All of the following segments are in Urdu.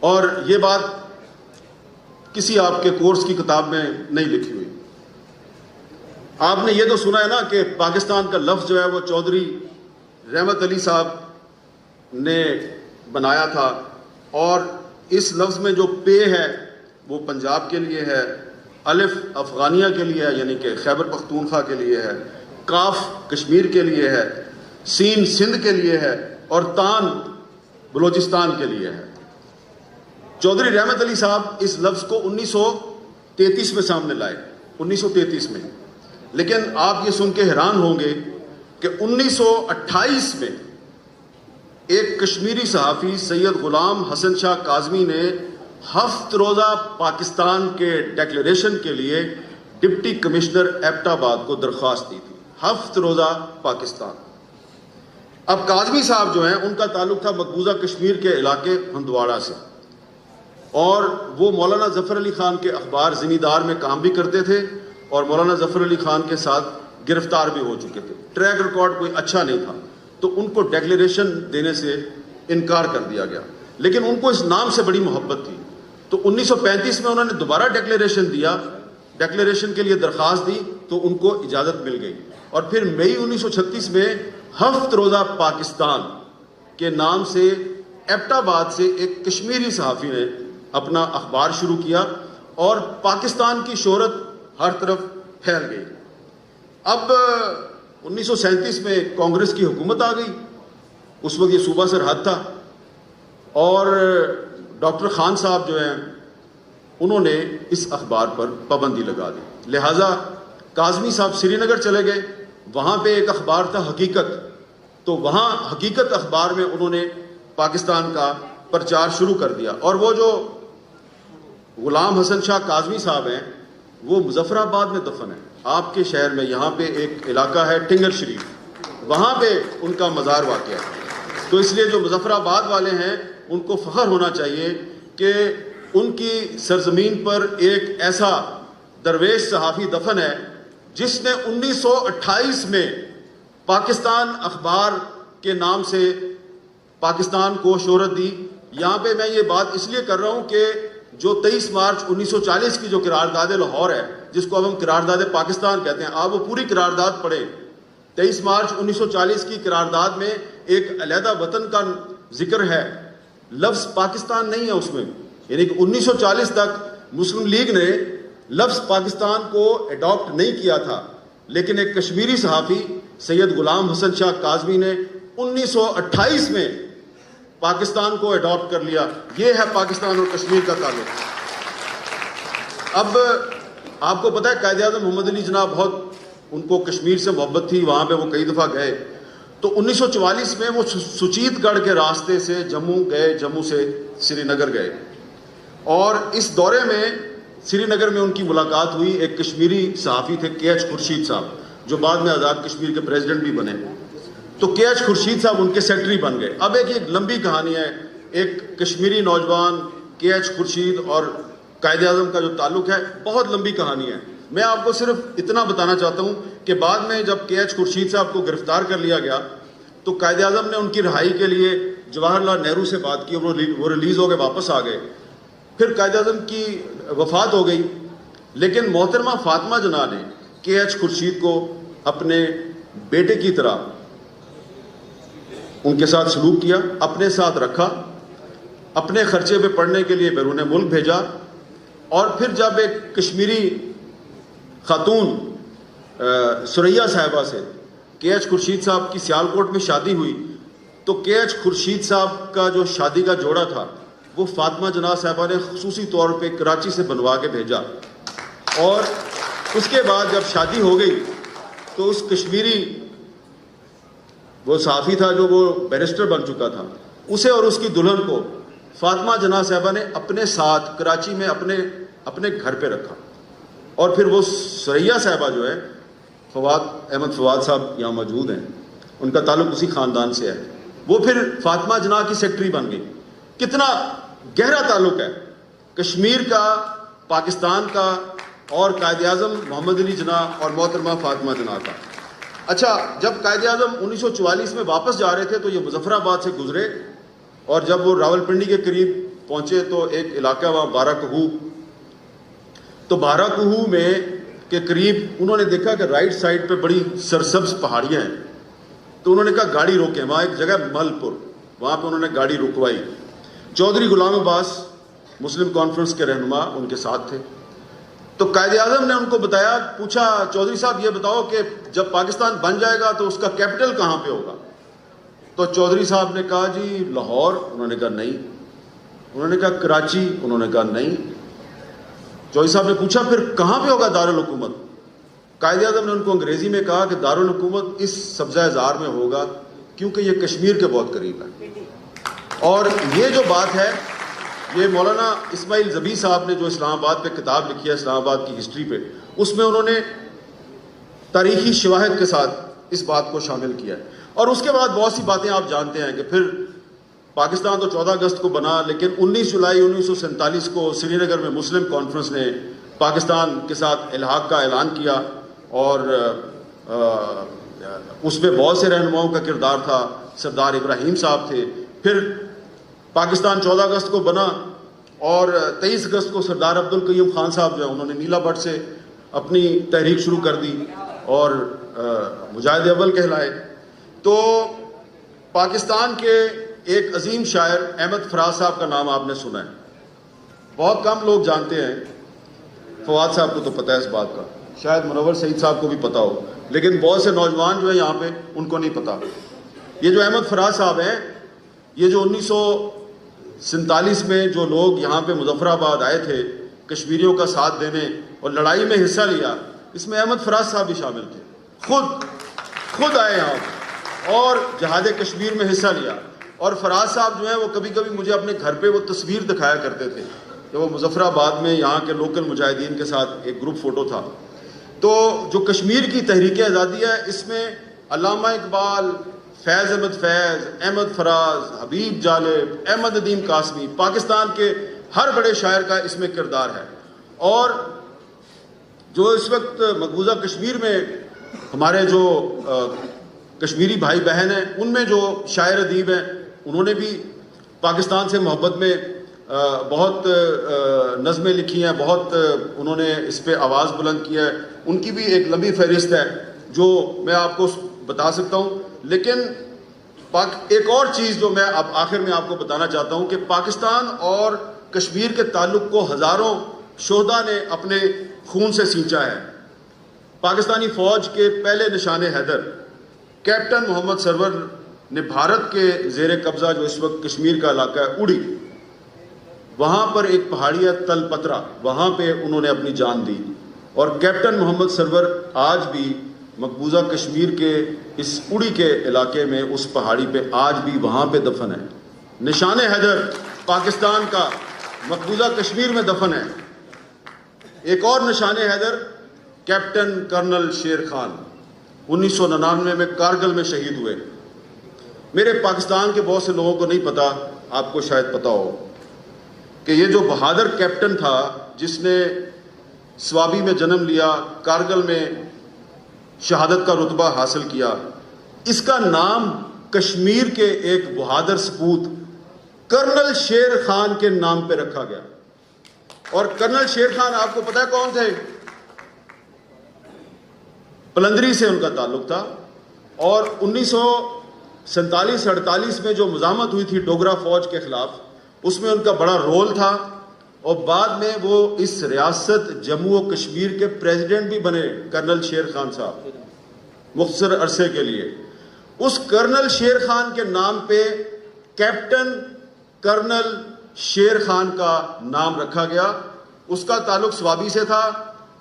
اور یہ بات کسی آپ کے کورس کی کتاب میں نہیں لکھی ہوئی. آپ نے یہ تو سنا ہے نا کہ پاکستان کا لفظ جو ہے وہ چودھری رحمت علی صاحب نے بنایا تھا, اور اس لفظ میں جو پے ہے وہ پنجاب کے لیے ہے, الف افغانیہ کے لیے ہے یعنی کہ خیبر پختونخوا کے لیے ہے, کاف کشمیر کے لیے ہے, سین سندھ کے لیے ہے, اور تان بلوچستان کے لیے ہے. چودھری رحمت علی صاحب اس لفظ کو 1933 میں سامنے لائے, 1933 میں. لیکن آپ یہ سن کے حیران ہوں گے کہ 1928 میں ایک کشمیری صحافی سید غلام حسن شاہ کاظمی نے 7 روزہ پاکستان کے ڈیکلیریشن کے لیے ڈپٹی کمشنر ایبٹ آباد کو درخواست دی تھی. 7 روزہ پاکستان. اب کاظمی صاحب جو ہیں ان کا تعلق تھا مقبوضہ کشمیر کے علاقے ہندواڑہ سے, اور وہ مولانا ظفر علی خان کے اخبار زمیندار میں کام بھی کرتے تھے اور مولانا ظفر علی خان کے ساتھ گرفتار بھی ہو چکے تھے. ٹریک ریکارڈ کوئی اچھا نہیں تھا, تو ان کو ڈیکلیریشن دینے سے انکار کر دیا گیا. لیکن ان کو اس نام سے بڑی محبت تھی, تو 1935 میں انہوں نے دوبارہ ڈیکلیریشن دیا, ڈیکلیریشن کے لیے درخواست دی تو ان کو اجازت مل گئی. اور پھر مئی 1936 میں 7 روزہ پاکستان کے نام سے ایبٹ آباد سے ایک کشمیری صحافی نے اپنا اخبار شروع کیا, اور پاکستان کی شہرت ہر طرف پھیل گئی. اب 1937 میں کانگریس کی حکومت آ گئی, اس وقت یہ صوبہ سرحد تھا, اور ڈاکٹر خان صاحب جو ہیں انہوں نے اس اخبار پر پابندی لگا دی. لہٰذا کاظمی صاحب سری نگر چلے گئے, وہاں پہ ایک اخبار تھا حقیقت, تو وہاں حقیقت اخبار میں انہوں نے پاکستان کا پرچار شروع کر دیا. اور وہ جو غلام حسن شاہ کاظمی صاحب ہیں وہ مظفر آباد میں دفن ہیں, آپ کے شہر میں. یہاں پہ ایک علاقہ ہے ٹنگر شریف, وہاں پہ ان کا مزار واقع ہے. تو اس لیے جو مظفر آباد والے ہیں ان کو فخر ہونا چاہیے کہ ان کی سرزمین پر ایک ایسا درویش صحافی دفن ہے جس نے 1928 میں پاکستان اخبار کے نام سے پاکستان کو شہرت دی. یہاں پہ میں یہ بات اس لیے کر رہا ہوں کہ جو 23 مارچ 1940 کی جو قرارداد لاہور ہے, جس کو اب ہم قرارداد پاکستان کہتے ہیں, آپ وہ پوری قرارداد پڑھیں. 23 مارچ 1940 کی قرارداد میں ایک علیحدہ وطن کا ذکر ہے, لفظ پاکستان نہیں ہے اس میں. یعنی کہ 1940 تک مسلم لیگ نے لفظ پاکستان کو اڈاپٹ نہیں کیا تھا, لیکن ایک کشمیری صحافی سید غلام حسن شاہ کاظمی نے 1928 میں پاکستان کو اڈاپٹ کر لیا. یہ ہے پاکستان اور کشمیر کا تعلق. اب آپ کو پتہ ہے قائد اعظم محمد علی جناح بہت ان کو کشمیر سے محبت تھی, وہاں پہ وہ کئی دفعہ گئے. تو 1944 میں وہ سچیت گڑھ کے راستے سے جموں گئے, جموں سے سری نگر گئے, اور اس دورے میں سری نگر میں ان کی ملاقات ہوئی. ایک کشمیری صحافی تھے کے ایچ خورشید صاحب, جو بعد میں آزاد کشمیر کے پریزیڈنٹ بھی بنے. تو کے ایچ خورشید صاحب ان کے سیکرٹری بن گئے. اب ایک لمبی کہانی ہے, ایک کشمیری نوجوان کے ایچ خورشید اور قائد اعظم کا جو تعلق ہے, بہت لمبی کہانی ہے. میں آپ کو صرف اتنا بتانا چاہتا ہوں کہ بعد میں جب کے ایچ خورشید صاحب کو گرفتار کر لیا گیا تو قائد اعظم نے ان کی رہائی کے لیے جواہر لال نہرو سے بات کی, وہ ریلیز ہو گئے, واپس آ گئے. پھر قائد اعظم کی وفات ہو گئی, لیکن محترمہ فاطمہ جناح نے کے ایچ خورشید کو اپنے بیٹے کی طرح ان کے ساتھ سلوک کیا, اپنے ساتھ رکھا, اپنے خرچے پہ پڑھنے کے لیے بیرون ملک بھیجا. اور پھر جب ایک کشمیری خاتون سریا صاحبہ سے کے ایچ خورشید صاحب کی سیالکوٹ میں شادی ہوئی, تو کے ایچ خورشید صاحب کا جو شادی کا جوڑا تھا وہ فاطمہ جناح صاحبہ نے خصوصی طور پہ کراچی سے بنوا کے بھیجا. اور اس کے بعد جب شادی ہو گئی تو اس کشمیری وہ صحافی تھا جو وہ بیرسٹر بن چکا تھا, اسے اور اس کی دلہن کو فاطمہ جناح صاحبہ نے اپنے ساتھ کراچی میں اپنے گھر پہ رکھا. اور پھر وہ سریا صاحبہ جو ہے, فواد احمد فواد صاحب یہاں موجود ہیں, ان کا تعلق اسی خاندان سے ہے, وہ پھر فاطمہ جناح کی سیکرٹری بن گئی. کتنا گہرا تعلق ہے کشمیر کا, پاکستان کا, اور قائد اعظم محمد علی جناح اور محترمہ فاطمہ جناح کا. اچھا, جب قائد اعظم 1944 میں واپس جا رہے تھے تو یہ مظفر آباد سے گزرے, اور جب وہ راولپنڈی کے قریب پہنچے تو ایک علاقہ وہاں بارہ کوہ، تو بارہ کوہ میں کے قریب انہوں نے دیکھا کہ رائٹ سائڈ پہ بڑی سرسبز پہاڑیاں ہیں، تو انہوں نے کہا گاڑی روکیں، وہاں ایک جگہ مل پور، وہاں پہ انہوں نے گاڑی رکوائی۔ چودھری غلام عباس مسلم کانفرنس کے رہنما ان کے ساتھ تھے، تو قائد اعظم نے ان کو بتایا، پوچھا چودھری صاحب یہ بتاؤ کہ جب پاکستان بن جائے گا تو اس کا کیپٹل کہاں پہ ہوگا؟ تو چودھری صاحب نے کہا جی لاہور، انہوں نے کہا نہیں۔ انہوں نے کہا کراچی، انہوں نے کہا نہیں۔ چودھری صاحب نے پوچھا پھر کہاں پہ ہوگا دارالحکومت؟ قائد اعظم نے ان کو انگریزی میں کہا کہ دارالحکومت اس سبزہ زار میں ہوگا، کیونکہ یہ کشمیر کے بہت قریب ہے۔ اور یہ جو بات ہے، یہ مولانا اسماعیل زبی صاحب نے جو اسلام آباد پہ کتاب لکھی ہے، اسلام آباد کی ہسٹری پہ، اس میں انہوں نے تاریخی شواہد کے ساتھ اس بات کو شامل کیا ہے۔ اور اس کے بعد بہت سی باتیں آپ جانتے ہیں کہ پھر پاکستان تو 14 اگست کو بنا، لیکن 19 جولائی 1947 کو سری نگر میں مسلم کانفرنس نے پاکستان کے ساتھ الحاق کا اعلان کیا، اور اس میں بہت سے رہنماؤں کا کردار تھا، سردار ابراہیم صاحب تھے۔ پھر پاکستان 14 اگست کو بنا، اور 23 اگست کو سردار عبدالقیوم خان صاحب جو ہیں انہوں نے نیلا بٹ سے اپنی تحریک شروع کر دی اور مجاہد اول کہلائے۔ تو پاکستان کے ایک عظیم شاعر احمد فراز صاحب کا نام آپ نے سنا ہے، بہت کم لوگ جانتے ہیں، فواد صاحب کو تو پتہ ہے اس بات کا، شاید منور سعید صاحب کو بھی پتہ ہو، لیکن بہت سے نوجوان جو ہیں یہاں پہ ان کو نہیں پتہ۔ یہ جو احمد فراز صاحب ہیں، یہ جو 1947 میں جو لوگ یہاں پہ مظفر آباد آئے تھے کشمیریوں کا ساتھ دینے اور لڑائی میں حصہ لیا، اس میں احمد فراز صاحب بھی شامل تھے، خود آئے یہاں پہ اور جہاد کشمیر میں حصہ لیا۔ اور فراز صاحب جو ہیں وہ کبھی کبھی مجھے اپنے گھر پہ وہ تصویر دکھایا کرتے تھے کہ وہ مظفر آباد میں یہاں کے لوکل مجاہدین کے ساتھ ایک گروپ فوٹو تھا۔ تو جو کشمیر کی تحریک آزادی ہے، اس میں علامہ اقبال، فیض احمد فیض، احمد فراز، حبیب جالب، احمد ندیم قاسمی، پاکستان کے ہر بڑے شاعر کا اس میں کردار ہے۔ اور جو اس وقت مقبوضہ کشمیر میں ہمارے جو کشمیری بھائی بہن ہیں، ان میں جو شاعر ادیب ہیں، انہوں نے بھی پاکستان سے محبت میں بہت نظمیں لکھی ہیں، بہت انہوں نے اس پہ آواز بلند کیا ہے، ان کی بھی ایک لمبی فہرست ہے جو میں آپ کو بتا سکتا ہوں۔ لیکن ایک اور چیز جو میں اب آخر میں آپ کو بتانا چاہتا ہوں کہ پاکستان اور کشمیر کے تعلق کو ہزاروں شہداء نے اپنے خون سے سینچا ہے۔ پاکستانی فوج کے پہلے نشان حیدر کیپٹن محمد سرور نے بھارت کے زیر قبضہ جو اس وقت کشمیر کا علاقہ ہے اڑی، وہاں پر ایک پہاڑی ہے تل پترا، وہاں پہ انہوں نے اپنی جان دی، اور کیپٹن محمد سرور آج بھی مقبوضہ کشمیر کے اس اڑی کے علاقے میں اس پہاڑی پہ آج بھی وہاں پہ دفن ہے۔ نشان حیدر پاکستان کا مقبوضہ کشمیر میں دفن ہے۔ ایک اور نشان حیدر کیپٹن کرنل شیر خان 1999 میں کارگل میں شہید ہوئے۔ میرے پاکستان کے بہت سے لوگوں کو نہیں پتا، آپ کو شاید پتا ہو کہ یہ جو بہادر کیپٹن تھا جس نے سوابی میں جنم لیا، کارگل میں شہادت کا رتبہ حاصل کیا، اس کا نام کشمیر کے ایک بہادر سپوت کرنل شیر خان کے نام پہ رکھا گیا۔ اور کرنل شیر خان آپ کو پتا ہے کون تھے؟ پلندری سے ان کا تعلق تھا، اور 1947-48 میں جو مزاحمت ہوئی تھی ڈوگرا فوج کے خلاف، اس میں ان کا بڑا رول تھا، اور بعد میں وہ اس ریاست جموں و کشمیر کے پریزیڈنٹ بھی بنے، کرنل شیر خان صاحب، مختصر عرصے کے لیے۔ اس کرنل شیر خان کے نام پہ کیپٹن کرنل شیر خان کا نام رکھا گیا۔ اس کا تعلق سوابی سے تھا،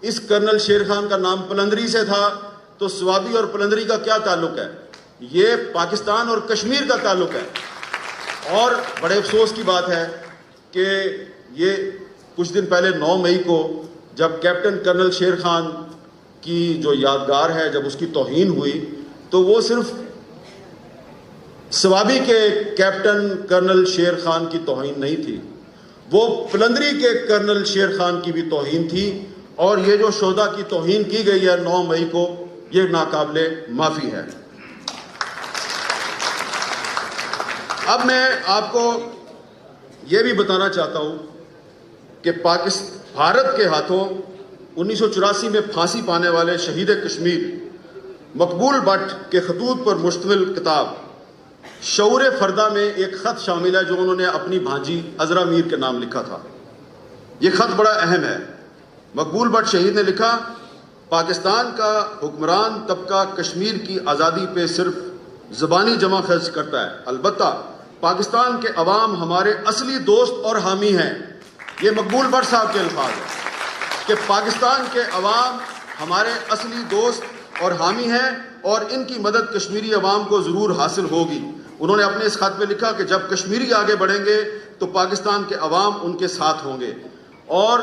اس کرنل شیر خان کا نام پلندری سے تھا۔ تو سوابی اور پلندری کا کیا تعلق ہے؟ یہ پاکستان اور کشمیر کا تعلق ہے۔ اور بڑے افسوس کی بات ہے کہ یہ کچھ دن پہلے 9 مئی کو جب کیپٹن کرنل شیر خان کی جو یادگار ہے جب اس کی توہین ہوئی، تو وہ صرف سوابی کے کیپٹن کرنل شیر خان کی توہین نہیں تھی، وہ پلندری کے کرنل شیر خان کی بھی توہین تھی۔ اور یہ جو شہداء کی توہین کی گئی ہے 9 مئی کو، یہ ناقابل معافی ہے۔ اب میں آپ کو یہ بھی بتانا چاہتا ہوں کہ بھارت کے ہاتھوں 1984 میں پھانسی پانے والے شہید کشمیر مقبول بٹ کے خطوط پر مشتمل کتاب شعور فردہ میں ایک خط شامل ہے جو انہوں نے اپنی بھانجی عذرا میر کے نام لکھا تھا۔ یہ خط بڑا اہم ہے۔ مقبول بٹ شہید نے لکھا، پاکستان کا حکمران طبقہ کشمیر کی آزادی پہ صرف زبانی جمع خرچ کرتا ہے، البتہ پاکستان کے عوام ہمارے اصلی دوست اور حامی ہیں۔ یہ مقبول بٹ صاحب کے الفاظ ہیں کہ پاکستان کے عوام ہمارے اصلی دوست اور حامی ہیں اور ان کی مدد کشمیری عوام کو ضرور حاصل ہوگی۔ انہوں نے اپنے اس خط میں لکھا کہ جب کشمیری آگے بڑھیں گے تو پاکستان کے عوام ان کے ساتھ ہوں گے، اور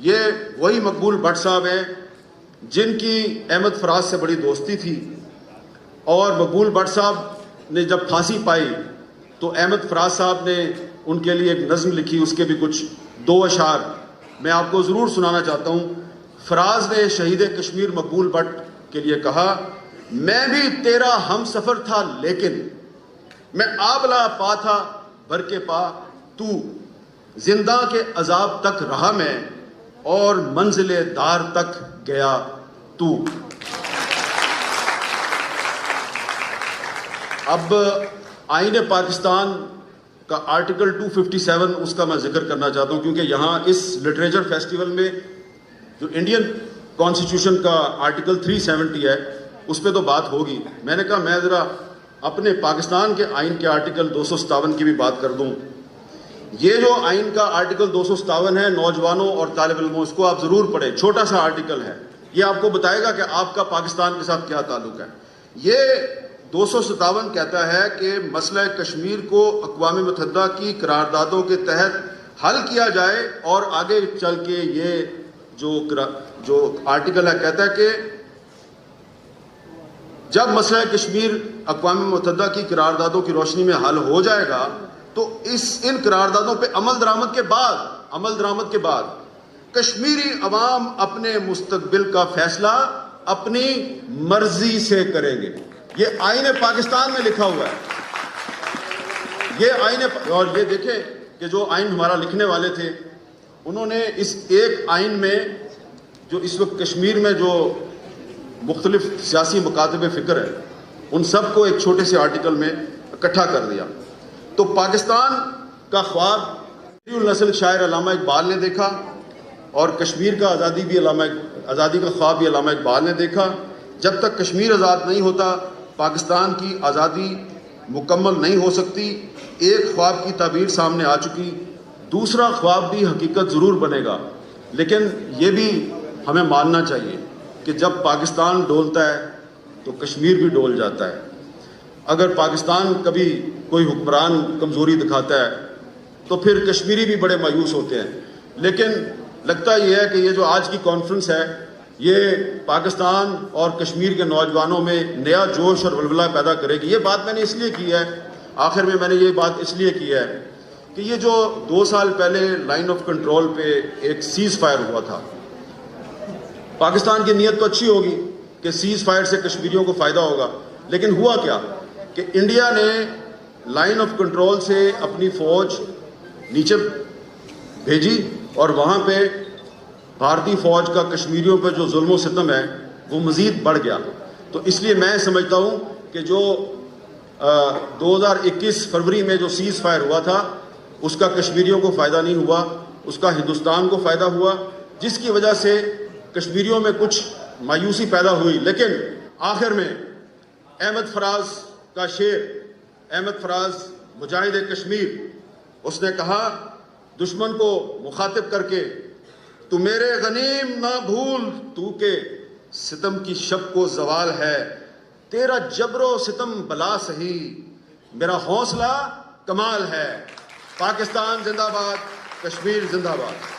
یہ وہی مقبول بٹ صاحب ہیں جن کی احمد فراز سے بڑی دوستی تھی، اور مقبول بٹ صاحب نے جب پھانسی پائی تو احمد فراز صاحب نے ان کے لیے ایک نظم لکھی، اس کے بھی کچھ 2 اشعار میں آپ کو ضرور سنانا چاہتا ہوں۔ فراز نے شہید کشمیر مقبول بٹ کے لیے کہا، میں بھی تیرا ہم سفر تھا لیکن میں آبلا پا تھا بھر کے پا تو، زندہ کے عذاب تک رہا میں اور منزل دار تک گیا تو۔ اب آئین پاکستان کا آرٹیکل 257 اس کا میں ذکر کرنا چاہتا ہوں، کیونکہ یہاں اس لٹریچر فیسٹیول میں جو انڈین کانسٹیٹیوشن کا آرٹیکل 370 ہے اس پہ تو بات ہوگی۔ میں نے کہا میں ذرا اپنے پاکستان کے آئین کے آرٹیکل 257 کی بھی بات کر دوں۔ یہ جو آئین کا آرٹیکل 257 ہے، نوجوانوں اور طالب علموں اس کو آپ ضرور پڑھیں، چھوٹا سا آرٹیکل ہے، یہ آپ کو بتائے گا کہ آپ کا پاکستان کے ساتھ کیا تعلق ہے۔ یہ 257 کہتا ہے کہ مسئلہ کشمیر کو اقوام متحدہ کی قراردادوں کے تحت حل کیا جائے، اور آگے چل کے یہ جو آرٹیکل ہے کہتا ہے کہ جب مسئلہ کشمیر اقوام متحدہ کی قراردادوں کی روشنی میں حل ہو جائے گا تو ان قراردادوں پہ عمل درآمد کے بعد کشمیری عوام اپنے مستقبل کا فیصلہ اپنی مرضی سے کریں گے۔ یہ آئین پاکستان میں لکھا ہوا ہے۔ یہ آئین، اور یہ دیکھیں کہ جو آئین ہمارا لکھنے والے تھے انہوں نے اس ایک آئین میں جو اس وقت کشمیر میں جو مختلف سیاسی مکاتب فکر ہے ان سب کو ایک چھوٹے سے آرٹیکل میں اکٹھا کر دیا۔ تو پاکستان کا خواب النسل شاعر علامہ اقبال نے دیکھا، اور کشمیر کا آزادی کا خواب بھی علامہ اقبال نے دیکھا۔ جب تک کشمیر آزاد نہیں ہوتا پاکستان کی آزادی مکمل نہیں ہو سکتی۔ ایک خواب کی تعبیر سامنے آ چکی، دوسرا خواب بھی حقیقت ضرور بنے گا، لیکن یہ بھی ہمیں ماننا چاہیے کہ جب پاکستان ڈولتا ہے تو کشمیر بھی ڈول جاتا ہے۔ اگر پاکستان کبھی کوئی حکمران کمزوری دکھاتا ہے تو پھر کشمیری بھی بڑے مایوس ہوتے ہیں، لیکن لگتا یہ ہے کہ یہ جو آج کی کانفرنس ہے یہ پاکستان اور کشمیر کے نوجوانوں میں نیا جوش اور ولولہ پیدا کرے گی۔ یہ بات میں نے اس لیے کی ہے، آخر میں میں نے یہ بات اس لیے کی ہے کہ یہ جو 2 سال پہلے لائن آف کنٹرول پہ ایک سیز فائر ہوا تھا، پاکستان کی نیت تو اچھی ہوگی کہ سیز فائر سے کشمیریوں کو فائدہ ہوگا، لیکن ہوا کیا کہ انڈیا نے لائن آف کنٹرول سے اپنی فوج نیچے بھیجی، اور وہاں پہ بھارتی فوج کا کشمیریوں پہ جو ظلم و ستم ہے وہ مزید بڑھ گیا۔ تو اس لیے میں سمجھتا ہوں کہ جو 2021 فروری میں جو سیز فائر ہوا تھا اس کا کشمیریوں کو فائدہ نہیں ہوا، اس کا ہندوستان کو فائدہ ہوا، جس کی وجہ سے کشمیریوں میں کچھ مایوسی پیدا ہوئی۔ لیکن آخر میں احمد فراز کا شعر، احمد فراز مجاہد کشمیر، اس نے کہا دشمن کو مخاطب کر کے، تو میرے غنیم نہ بھول تو کہ ستم کی شب کو زوال ہے، تیرا جبر و ستم بلا سہی میرا حوصلہ کمال ہے۔ پاکستان زندہ باد، کشمیر زندہ باد۔